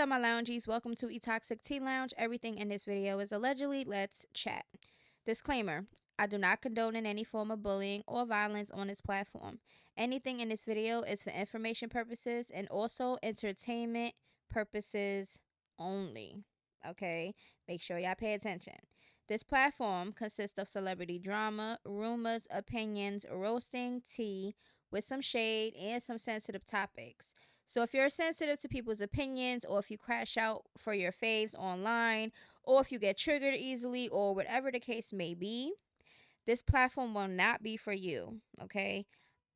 up, my loungies? Welcome to Toxic Tea Lounge. Everything in this video is allegedly. Let's chat. Disclaimer: I do not condone in any form of bullying or violence on this platform. Anything in this video is for information purposes and also entertainment purposes only. Okay? Make sure y'all pay attention. This platform consists of celebrity drama, rumors, opinions, roasting, tea, with some shade, and some sensitive topics. So if you're sensitive to people's opinions, or if you crash out for your faves online, or if you get triggered easily, or whatever the case may be, this platform will not be for you, okay?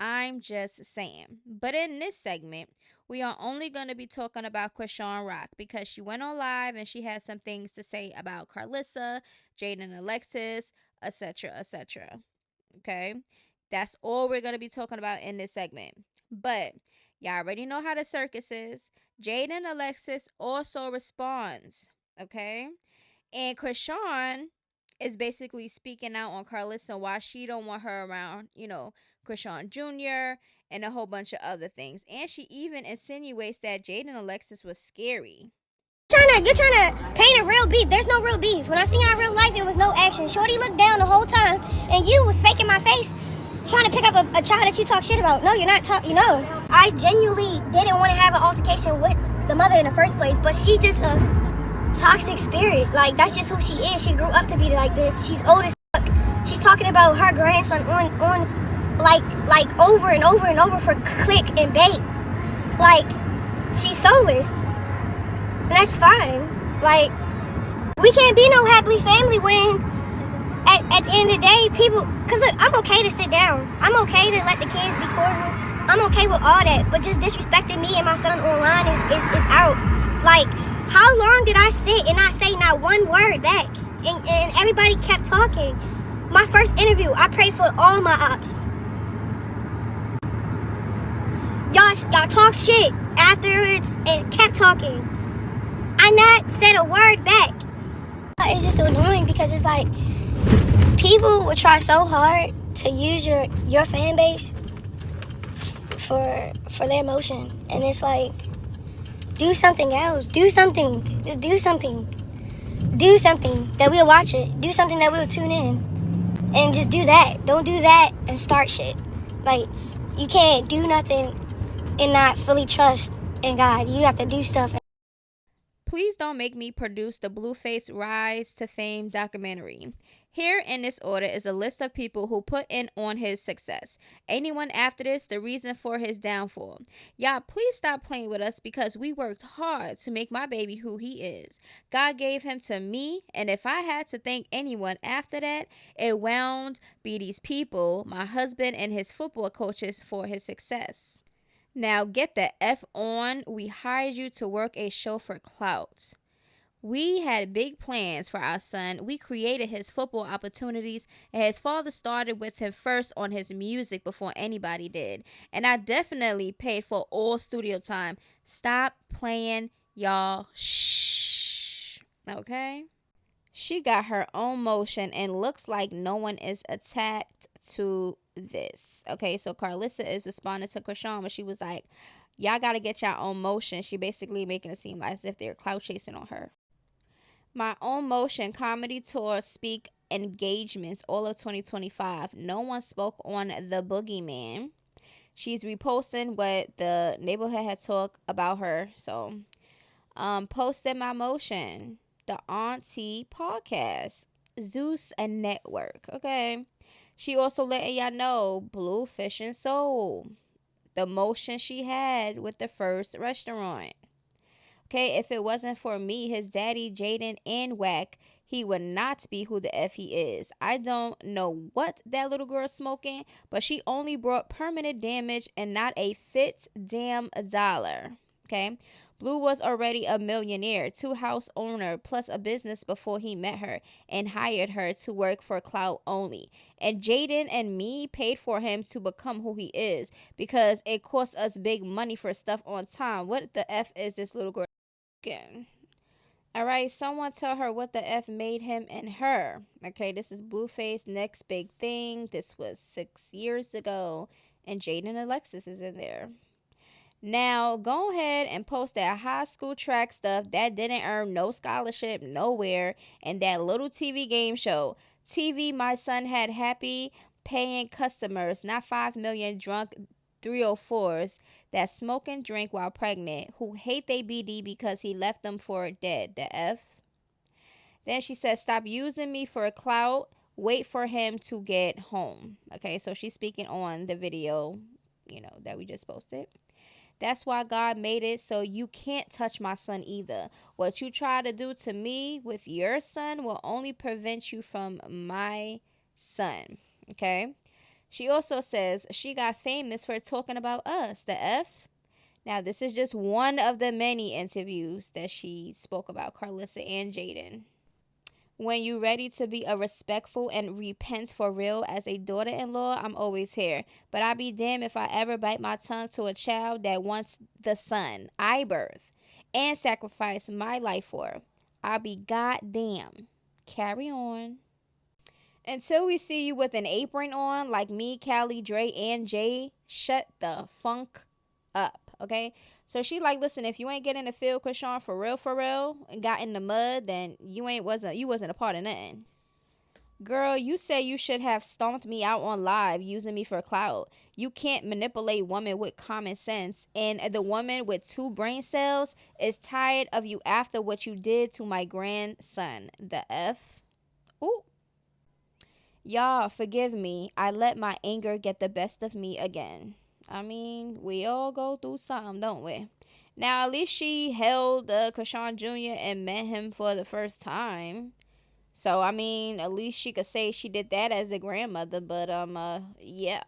I'm just saying. But in this segment, we are only going to be talking about Chrisean Rock because she went on live and she had some things to say about Karlissa, Jaden Alexis, etc., etc. Okay? That's all we're going to be talking about in this segment. But y'all already know how the circus is. Jaden Alexis also responds, okay? And Chrisean is basically speaking out on Karlissa why she don't want her around, Chrisean Jr. and a whole bunch of other things. And she even insinuates that Jaden Alexis was scary. You're trying to paint a real beef. There's no real beef. When I seen her in real life, it was no action. Shorty looked down the whole time, and you was faking my face, trying to pick up a child that you talk shit about. No, you're not talking. I genuinely didn't want to have an altercation with the mother in the first place, but she just a toxic spirit. Like, that's just who she is. She grew up to be like this. She's old as fuck. She's talking about her grandson on like over and over and over for click and bait. Like, she's soulless. And that's fine. Like, we can't be no happy family when at the end of the day, people, because look, I'm okay to sit down. I'm okay to let the kids be cordial. I'm okay with all that. But just disrespecting me and my son online is out. Like, how long did I sit and not say not one word back? And everybody kept talking. My first interview, I prayed for all my ops. Y'all talked shit afterwards and kept talking. I not said a word back. It's just so annoying because it's like people will try so hard to use your fan base for their emotion, and it's like, do something else. Do something. Just do something. Do something that we'll watch it. Do something that we'll tune in, and just do that. Don't do that and start shit. Like, you can't do nothing and not fully trust in God. You have to do stuff. Please don't make me produce the Blueface Rise to Fame documentary. Here in this order is a list of people who put in on his success. Anyone after this, the reason for his downfall. Y'all, please stop playing with us because we worked hard to make my baby who he is. God gave him to me, and if I had to thank anyone after that, it wound be these people, my husband and his football coaches, for his success. Now get the F on. We hired you to work a show for clout. We had big plans for our son. We created his football opportunities, and his father started with him first on his music before anybody did. And I definitely paid for all studio time. Stop playing, y'all. Shh. Okay? She got her own motion and looks like no one is attacked to this. Okay, so Karlissa is responding to Chrisean, but she was like, y'all got to get your own motion. She basically making it seem as if they're clout chasing on her. My Own Motion comedy tour speak engagements all of 2025. No one spoke on the boogeyman. She's reposting what the neighborhood had talked about her. So, posted My Motion, the Auntie podcast, Zeus and Network. Okay. She also letting y'all know Bluefish and Soul, the motion she had with the first restaurant. Okay, if it wasn't for me, his daddy, Jaden, and Wack, he would not be who the F he is. I don't know what that little girl's smoking, but she only brought permanent damage and not a fit damn dollar. Okay, Blue was already a millionaire, 2-house owner, plus a business before he met her and hired her to work for clout only. And Jaden and me paid for him to become who he is because it cost us big money for stuff on time. What the F is this little girl doing? All right, someone tell her what the F made him and her. Okay, this is Blueface next big thing. This was 6 years ago, and Jaden Alexis is in there. Now, go ahead and post that high school track stuff that didn't earn no scholarship nowhere and that little TV game show. TV, my son had happy paying customers, not 5 million drunk 304s that smoke and drink while pregnant, who hate they BD because he left them for dead. The F. Then she said, stop using me for a clout. Wait for him to get home. Okay, so she's speaking on the video, that we just posted. That's why God made it so you can't touch my son either. What you try to do to me with your son will only prevent you from my son. Okay? She also says she got famous for talking about us. The F. Now, this is just one of the many interviews that she spoke about Karlissa and Jaden. When you ready to be a respectful and repent for real as a daughter-in-law, I'm always here. But I be damned if I ever bite my tongue to a child that wants the son I birth and sacrifice my life for. I'll be goddamn. Carry on. Until we see you with an apron on like me, Callie, Dre, and Jay, shut the funk up, okay? So she like, listen, if you ain't getting the field, Chrisean, for real, and got in the mud, then you wasn't a part of nothing. Girl, you say you should have stomped me out on live using me for clout. You can't manipulate women with common sense. And the woman with 2 brain cells is tired of you after what you did to my grandson. The F. Ooh. Y'all, forgive me. I let my anger get the best of me again. I mean, we all go through something, don't we? Now, at least she held Chrisean Jr. and met him for the first time. So, I mean, at least she could say she did that as a grandmother. But, yeah.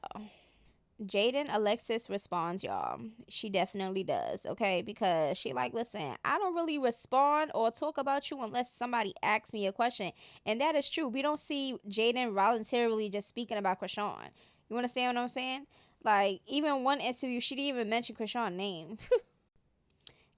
Jaden Alexis responds, y'all. She definitely does, okay? Because she like, listen, I don't really respond or talk about you unless somebody asks me a question. And that is true. We don't see Jaden voluntarily just speaking about Chrisean. You understand what I'm saying? Like, even one interview, she didn't even mention Chrisean's name.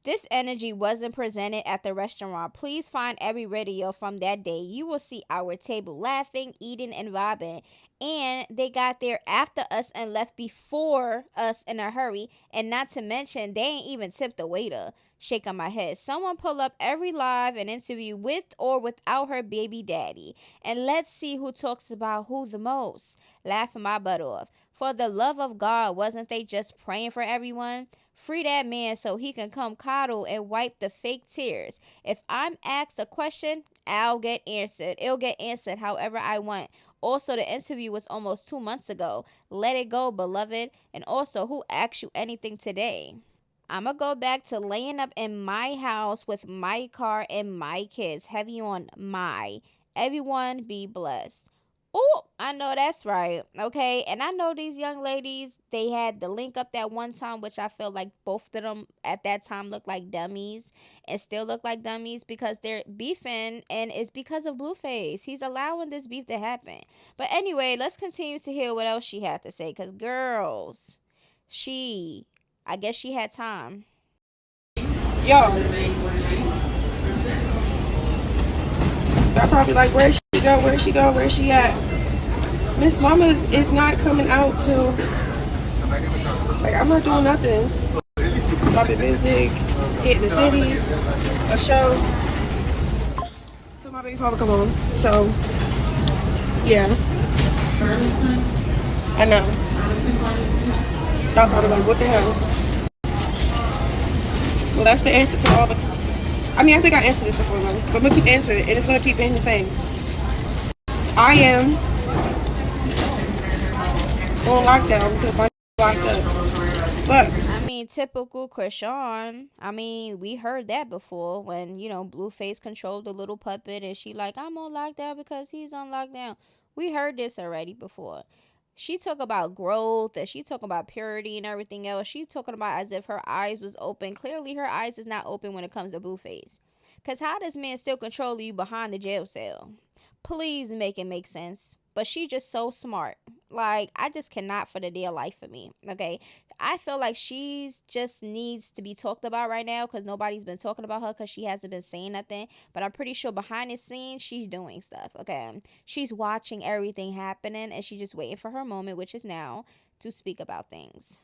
This energy wasn't presented at the restaurant. Please find every video from that day. You will see our table laughing, eating, and vibing. And they got there after us and left before us in a hurry. And not to mention, they ain't even tipped the waiter. Shaking my head. Someone pull up every live and interview with or without her baby daddy. And let's see who talks about who the most. Laughing my butt off. For the love of God, wasn't they just praying for everyone? Free that man so he can come coddle and wipe the fake tears. If I'm asked a question, I'll get answered. It'll get answered however I want. Also, the interview was almost 2 months ago. Let it go, beloved. And also, who asked you anything today? I'm going to go back to laying up in my house with my car and my kids. Heavy on my. Everyone be blessed. Oh, I know that's right. Okay. And I know these young ladies, they had the link up that one time, which I felt like both of them at that time looked like dummies and still look like dummies because they're beefing, and it's because of Blueface. He's allowing this beef to happen. But anyway, let's continue to hear what else she had to say, because girls, I guess she had time. Yo, I probably like, where she at? Miss Mama is not coming out till, like, I'm not doing nothing. Dropping music, hitting the city, a show, till my baby father come home. So, yeah. I know. Y'all probably like, what the hell? Well, that's the answer to all the... I mean, I think I answered this before, though. But I'm going to keep answering it, and it's going to keep being the same. I am on lockdown because my locked up. But... I mean, typical Chrisean. I mean, we heard that before when, Blueface controlled the little puppet, and she like, I'm on lockdown because he's on lockdown. We heard this already before. She talk about growth and she talking about purity and everything else. She talking about as if her eyes was open. Clearly, her eyes is not open when it comes to Blueface. Because how does man still control you behind the jail cell? Please make it make sense. But she just so smart. Like, I just cannot for the dear life of me. Okay? I feel like she's just needs to be talked about right now because nobody's been talking about her because she hasn't been saying nothing. But I'm pretty sure behind the scenes, she's doing stuff. Okay? She's watching everything happening and she's just waiting for her moment, which is now, to speak about things.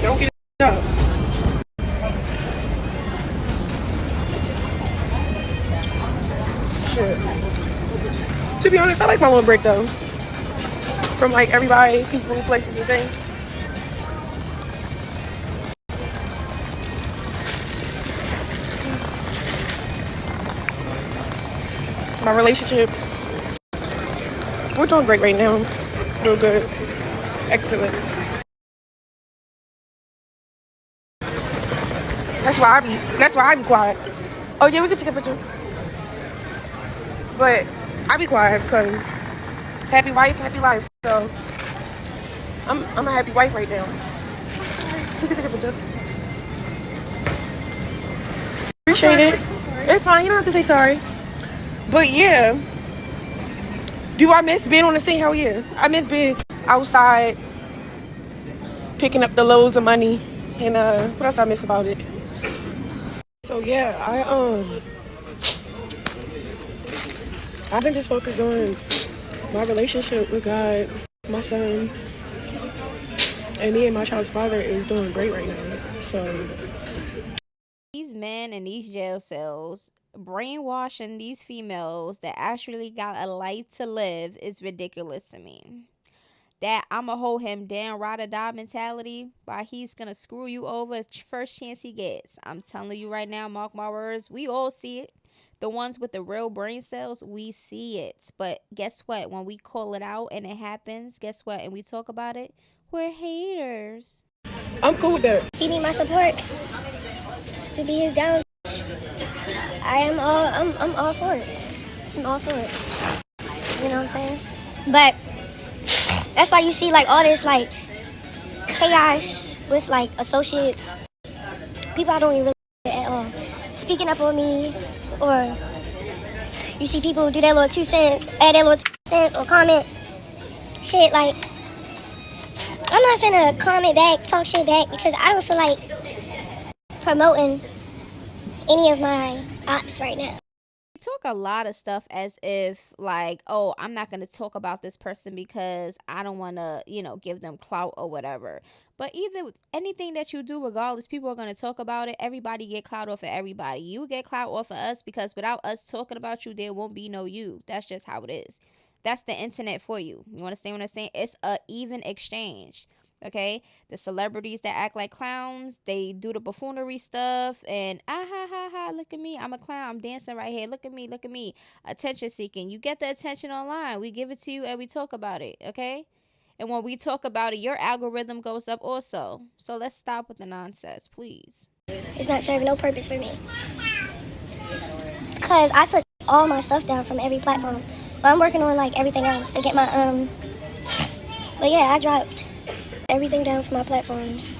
Don't get it up. Shit. To be honest, I like my little break though. From like everybody, people, places, and things. My relationship, we're doing great right now. Real good. Excellent. That's why I be quiet. Oh yeah, we can take a picture. But I be quiet because happy wife, happy life. So I'm a happy wife right now. We can take a picture. Appreciate it. It's fine. You don't have to say sorry. But yeah, do I miss being on the scene? Hell yeah. I miss being outside, picking up the loads of money, and what else I miss about it? So yeah, I've been just focused on my relationship with God, my son, and me and my child's father is doing great right now. So These men in these jail cells brainwashing these females that actually got a life to live is ridiculous to me. That I'ma hold him down, ride or die mentality, but he's gonna screw you over first chance he gets. I'm telling you right now, mark my words, we all see it. The ones with the real brain cells, we see it. But guess what? When we call it out and it happens, guess what? And we talk about it, we're haters. I'm cool with that. He need my support to be his down. I'm all for it. I'm all for it. You know what I'm saying? But that's why you see like all this like chaos with like associates, people I don't even really at all, speaking up on me, or you see people do their little 2 cents, add their little 2 cents or comment shit like, I'm not finna comment back, talk shit back, because I don't feel like promoting any of my ops right now. We talk a lot of stuff as if like, oh, I'm not going to talk about this person because I don't want to, give them clout or whatever. But either anything that you do, regardless, people are going to talk about it. Everybody get clout off of everybody. You get clout off of us because without us talking about you, there won't be no you. That's just how it is. That's the internet for you. You understand what I'm saying? It's a even exchange. Okay, the celebrities that act like clowns, they do the buffoonery stuff and ha ha ha, look at me, I'm a clown, I'm dancing right here, look at me, attention seeking. You get the attention online, we give it to you and we talk about it. Okay, and when we talk about it, your algorithm goes up also. So let's stop with the nonsense, please. It's not serving no purpose for me, because I took all my stuff down from every platform, but I'm working on like everything else to get my but yeah, I dropped everything down from my platforms,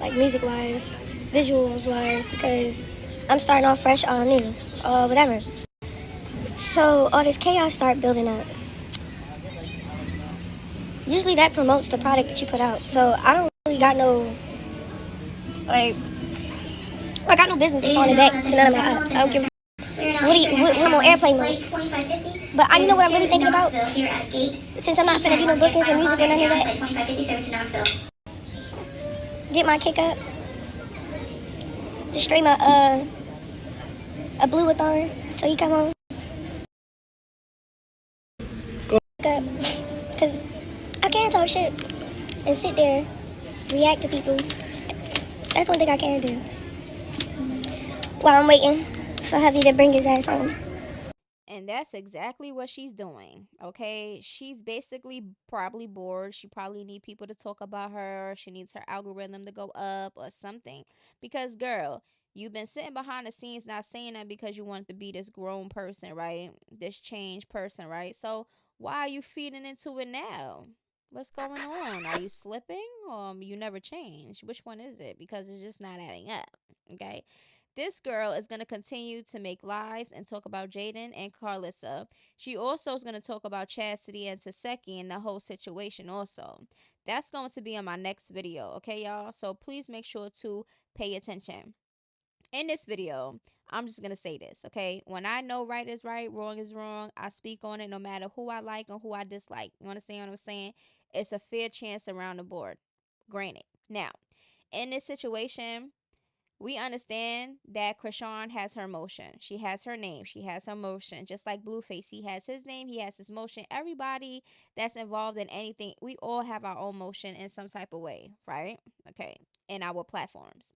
like music wise, visuals wise, because I'm starting off fresh, all new, whatever. So all this chaos start building up. Usually that promotes the product that you put out. So I don't really got no, like, I got no business responding back to none of my apps. I don't give a what more airplane mode. But you know what I'm really thinking about? Since I'm not finna do no bookings or music or none of that, get my kick up, just straight my a blue-a-thon till you come home. Because I can't talk shit and sit there, react to people. That's one thing I can do while I'm waiting for hubby to bring his ass home. And that's exactly what she's doing. Okay, she's basically probably bored. She probably need people to talk about her. She needs her algorithm to go up or something. Because girl, you've been sitting behind the scenes not saying that because you want to be this grown person, right? This changed person, right? So why are you feeding into it now? What's going on? Are you slipping or you never change? Which one is it? Because it's just not adding up. Okay. This girl is going to continue to make lives and talk about Jaden and Karlissa. She also is going to talk about Chastity and Taseki and the whole situation also. That's going to be on my next video, okay, y'all? So please make sure to pay attention. In this video, I'm just going to say this, okay? When I know right is right, wrong is wrong, I speak on it no matter who I like or who I dislike. You understand what I'm saying? It's a fair chance around the board. Granted. Now, in this situation, we understand that Chrisean has her motion. She has her name. She has her motion. Just like Blueface, he has his name. He has his motion. Everybody that's involved in anything, we all have our own motion in some type of way, right? Okay, in our platforms.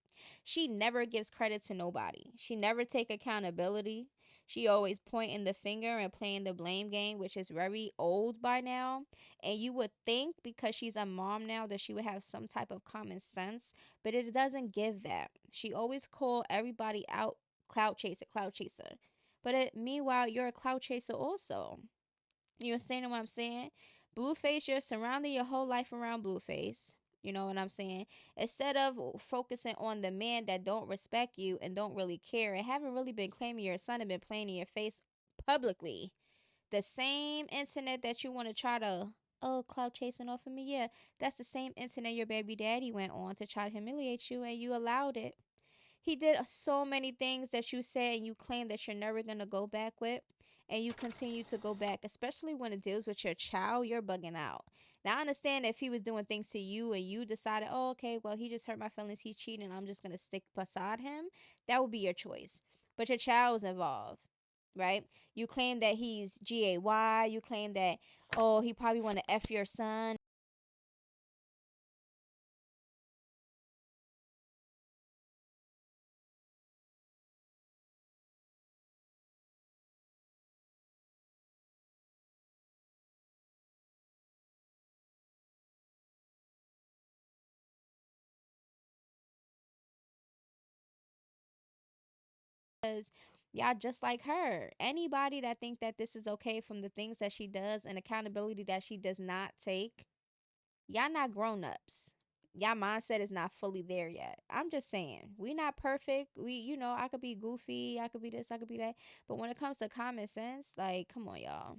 She never gives credit to nobody. She never take accountability. She always pointing the finger and playing the blame game, which is very old by now. And you would think because she's a mom now that she would have some type of common sense, but it doesn't give that. She always call everybody out clout chaser, clout chaser. But meanwhile, you're a clout chaser also. You understand what I'm saying? Blueface, you're surrounding your whole life around Blueface. You know what I'm saying? Instead of focusing on the man that don't respect you and don't really care and haven't really been claiming your son and been playing in your face publicly. The same internet that you want to try to, oh, clout chasing off of me. Yeah, that's the same internet your baby daddy went on to try to humiliate you and you allowed it. He did so many things that you said and you claim that you're never going to go back with. And you continue to go back, especially when it deals with your child. You're bugging out. Now, I understand if he was doing things to you and you decided, oh, okay, well, he just hurt my feelings. He's cheating. I'm just going to stick beside him. That would be your choice. But your child's involved, right? You claim that he's GAY. You claim that, oh, he probably want to F your son. Because y'all just like her. Anybody that think that this is okay from the things that she does and accountability that she does not take, y'all not grown-ups. Y'all mindset is not fully there yet. I'm just saying, we not perfect. I could be goofy, I could be this, I could be that. But when it comes to common sense, like, come on, y'all.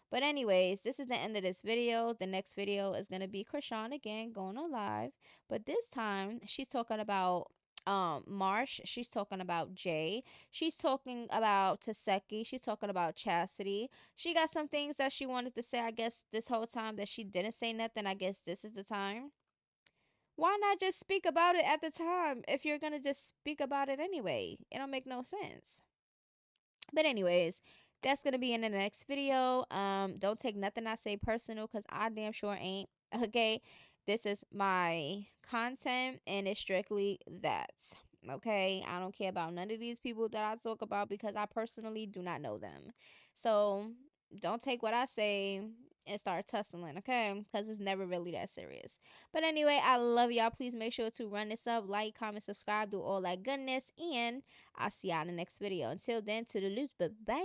But anyways, this is the end of this video. The next video is going to be Chrisean again going on live. But this time, she's talking about Marsh. She's talking about Jay. She's talking about Taseki. She's talking about Chastity. She got some things that she wanted to say, I guess, this whole time that she didn't say nothing. I guess this is the time. Why not just speak about it at the time if you're going to just speak about it anyway? It don't make no sense. But anyways, that's gonna be in the next video. Don't take nothing I say personal because I damn sure ain't. Okay, this is my content and it's strictly that. Okay, I don't care about none of these people that I talk about because I personally do not know them. So don't take what I say and start tussling, okay? Because it's never really that serious. But anyway, I love y'all. Please make sure to run this up, like, comment, subscribe, do all that goodness, and I'll see y'all in the next video. Until then, to the loose, but bye.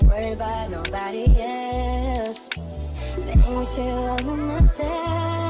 Worried about nobody else. Things you on myself.